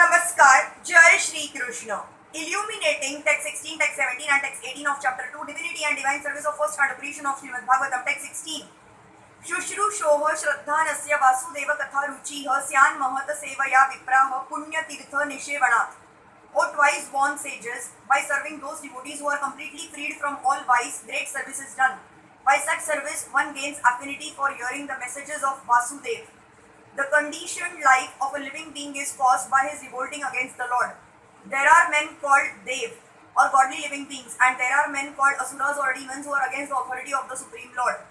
Namaskar, Jai Shri Krishna. Illuminating text 16, text 17 and text 18 of chapter 2, Divinity and Divine Service of First Canto of Srimad Bhagavatam, text 16. शुश्रूषोः श्रद्धानस्य Vasudev कथा रुचिः स्यान् महत सेवया विप्राः पुण्य तीर्थ निषेवणात्. O twice born sages, by serving those devotees who are completely freed from all vice, great service is done. By such service, one gains affinity for hearing the messages of Vasudeva. The conditioned life of a living being is caused by his revolting against the Lord. There are men called Dev, or godly living beings, and there are men called Asuras or demons who are against the authority of the Supreme Lord.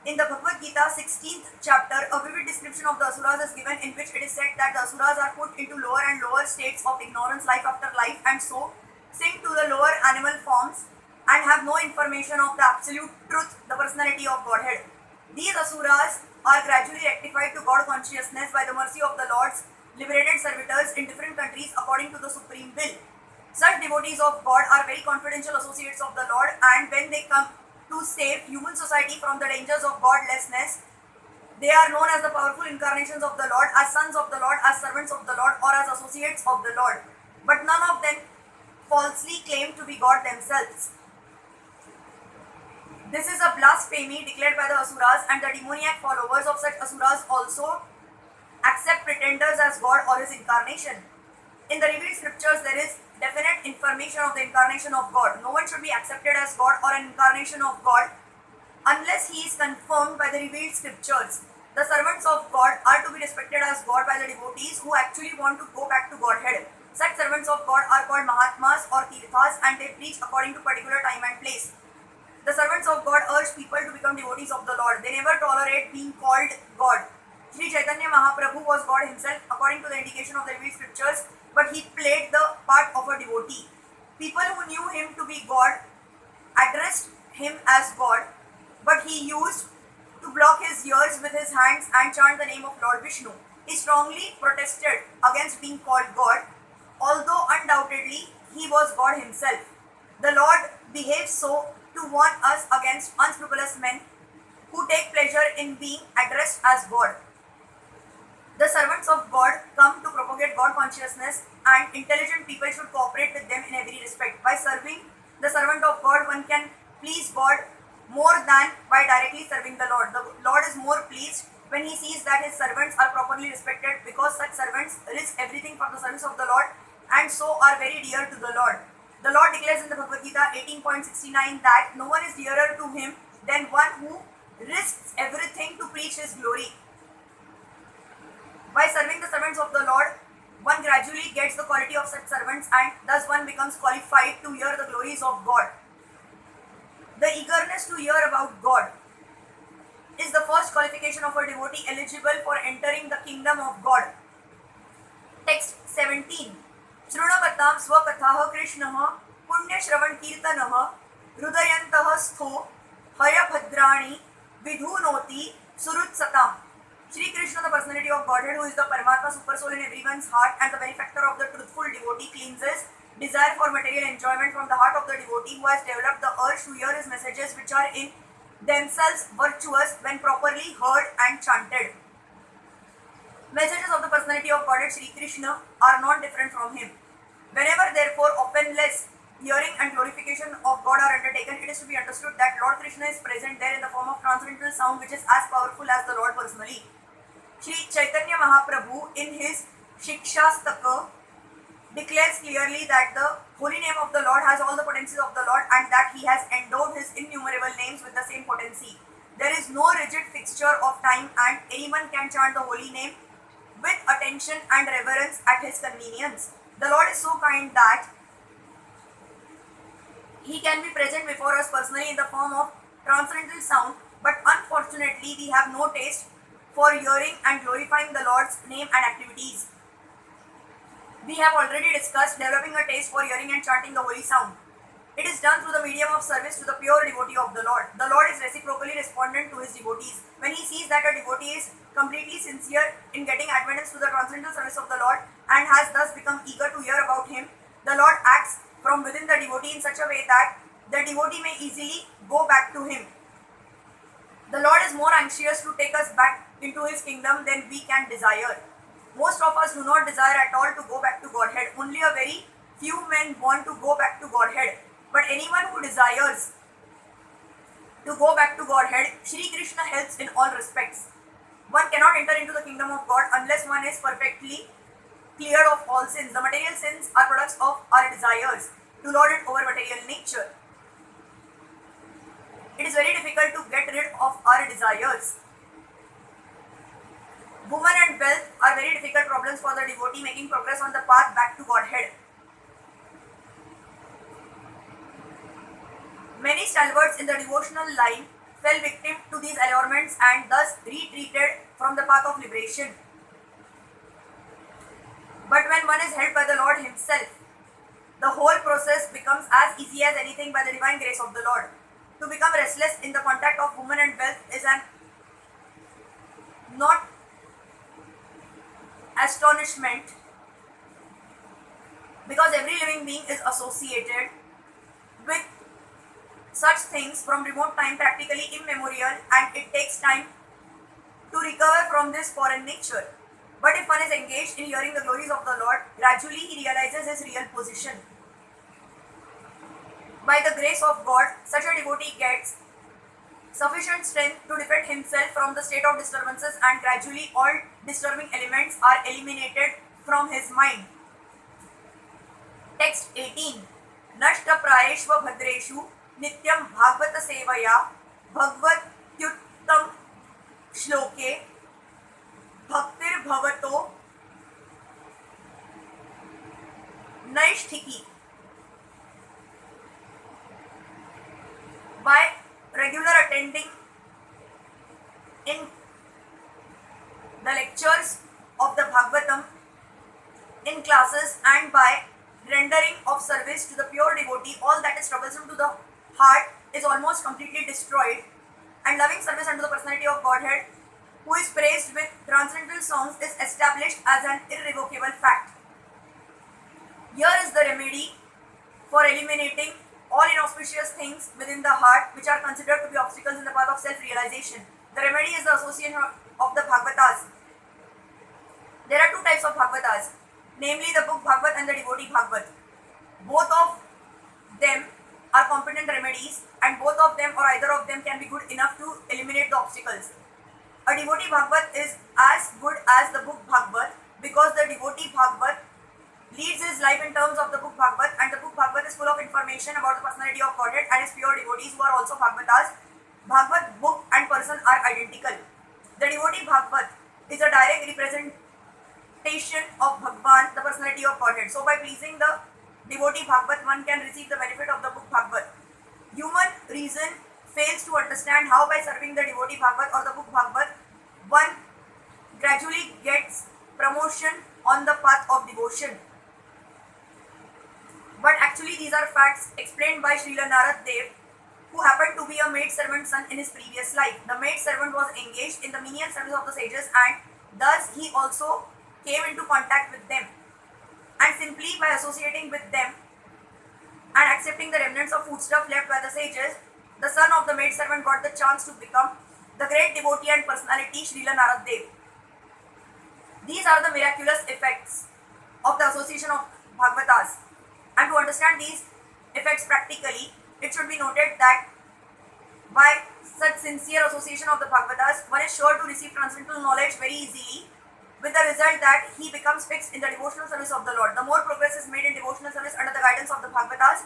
In the Bhagavad Gita 16th chapter, a vivid description of the Asuras is given, in which it is said that the Asuras are put into lower and lower states of ignorance life after life, and so sink to the lower animal forms and have no information of the absolute truth, the personality of Godhead. These Asuras are gradually rectified to God consciousness by the mercy of the Lord's liberated servitors in different countries according to the supreme will. Such devotees of God are very confidential associates of the Lord, and when they come to save human society from the dangers of godlessness, they are known as the powerful incarnations of the Lord, as sons of the Lord, as servants of the Lord, or as associates of the Lord. But none of them falsely claim to be God themselves. This is a blasphemy declared by the Asuras, and the demoniac followers of such Asuras also accept pretenders as God or his incarnation. In the revealed scriptures, there is definite information of the incarnation of God. No one should be accepted as God or an incarnation of God unless he is confirmed by the revealed scriptures. The servants of God are to be respected as God by the devotees who actually want to go back to Godhead. Such servants of God are called Mahatmas or Tirthas, and they preach according to particular time and place. The servants of God urge people to become devotees of the Lord. They never tolerate being called God. Shri Chaitanya Mahaprabhu was God himself according to the indication of the revealed scriptures, but he played the part of a devotee. People who knew him to be God addressed him as God, but he used to block his ears with his hands and chant the name of Lord Vishnu. He strongly protested against being called God, although undoubtedly he was God himself. The Lord behaves so to warn us against unscrupulous men who take pleasure in being addressed as God. The servants of God come to propagate God consciousness, and intelligent people should cooperate with them in every respect. By serving the servant of God, one can please God more than by directly serving the Lord. The Lord is more pleased when he sees that his servants are properly respected, because such servants risk everything for the service of the Lord and so are very dear to the Lord. The Lord declares in the Bhagavad Gita 18.69 that no one is dearer to him than one who risks everything to preach his glory. By serving the servants of the Lord, one gradually gets the quality of such servants, and thus one becomes qualified to hear the glories of God. The eagerness to hear about God is the first qualification of a devotee eligible for entering the kingdom of God. Text 17. शृणवतां स्वकथाः कृष्णः पुण्यश्रवणकीर्तनः हृदयन्तः स्थो हयभद्राणि विधुनोति सुहृत्सताम्. Shri Krishna, the personality of Godhead, who is the Paramatma super soul in everyone's heart and the benefactor of the truthful devotee, cleanses desire for material enjoyment from the heart of the devotee who has developed the urge to hear his messages, which are in themselves virtuous when properly heard and chanted. Messages of the personality of Godhead Shri Krishna are not different from him. Whenever, therefore, often less hearing and glorification of God are undertaken, it is to be understood that Lord Krishna is present there in the form of transcendental sound, which is as powerful as the Lord personally. Shri Chaitanya Mahaprabhu in his Shikshastaka declares clearly that the holy name of the Lord has all the potencies of the Lord, and that he has endowed his innumerable names with the same potency. There is no rigid fixture of time, and anyone can chant the holy name with attention and reverence at his convenience. The Lord is so kind that he can be present before us personally in the form of transcendental sound, but unfortunately we have no taste for hearing and glorifying the Lord's name and activities. We have already discussed developing a taste for hearing and chanting the holy sound. It is done through the medium of service to the pure devotee of the Lord. The Lord is reciprocally respondent to his devotees. When he sees that a devotee is completely sincere in getting admittance to the transcendental service of the Lord and has thus become eager to hear about him, the Lord acts from within the devotee in such a way that the devotee may easily go back to him. The Lord is more anxious to take us back into his kingdom than we can desire. Most of us do not desire at all to go back to Godhead. Only a very few men want to go back to Godhead. But anyone who desires to go back to Godhead, Shri Krishna helps in all respects. One cannot enter into the kingdom of God unless one is perfectly cleared of all sins. The material sins are products of our desires to lord it over material nature. It is very difficult to get rid of our desires. Woman and wealth are very difficult problems for the devotee making progress on the path back to Godhead. Many stalwarts in the devotional line fell victim to these allurements and thus retreated from the path of liberation. But when one is helped by the Lord Himself, the whole process becomes as easy as anything by the divine grace of the Lord. To become restless in the contact of woman and wealth is an not astonishment, because every living being is associated with such things from remote time, practically immemorial, and it takes time to recover from this foreign nature. But if one is engaged in hearing the glories of the Lord, gradually he realizes his real position. By the grace of God, such a devotee gets sufficient strength to defend himself from the state of disturbances, and gradually all disturbing elements are eliminated from his mind. Text 18. Nashta prayeshva bhadreshu nityam bhagavata sevaya bhagavatyuttam shloke bhaktir bhavato naishthiki. By regular attending in the lectures of the Bhagavatam, in classes, and by rendering of service to the pure devotee, all that is troublesome to the heart is almost completely destroyed, and loving service unto the personality of Godhead, who is praised with transcendental songs, is established as an irrevocable fact. Here is the remedy for eliminating all inauspicious things within the heart which are considered to be obstacles in the path of self-realization. The remedy is the association of the Bhagavatas. There are two types of Bhagavatas, namely the book Bhagavat and the devotee Bhagavat. Both of them are competent remedies, and both of them or either of them can be good enough to eliminate the obstacles. A devotee Bhagavat is as good as the book Bhagavat, because the devotee Bhagavat leads his life in terms of the book Bhagavat, and the book Bhagavat is full of information about the personality of Godhead and his pure devotees who are also Bhagavatas. Bhagavat book and person are identical. The devotee Bhagavat is a direct representation of Bhagavan, the personality of Godhead. So by pleasing the devotee Bhagavat, one can receive the benefit of the book Bhagavat. Human reason fails to understand how by serving the devotee Bhagavat or the book Bhagavat, one gradually gets promotion on the path of devotion. But actually these are facts explained by Srila Narad Dev, who happened to be a maid-servant's son in his previous life. The maid-servant was engaged in the menial service of the sages, and thus he also came into contact with them. And simply by associating with them and accepting the remnants of foodstuff left by the sages, the son of the maid-servant got the chance to become the great devotee and personality Srila Narad Dev. These are the miraculous effects of the association of Bhagavatas. And to understand these effects practically, it should be noted that by such sincere association of the Bhagavatas, one is sure to receive transcendental knowledge very easily, with the result that he becomes fixed in the devotional service of the Lord. The more progress is made in devotional service under the guidance of the Bhagavatas,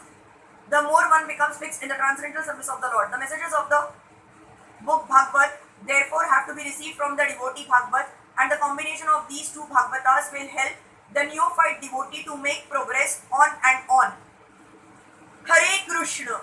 the more one becomes fixed in the transcendental service of the Lord. The messages of the book Bhagavat therefore have to be received from the devotee Bhagavat, and the combination of these two Bhagavatas will help the neophyte devotee to make progress on and on. Hare Krishna.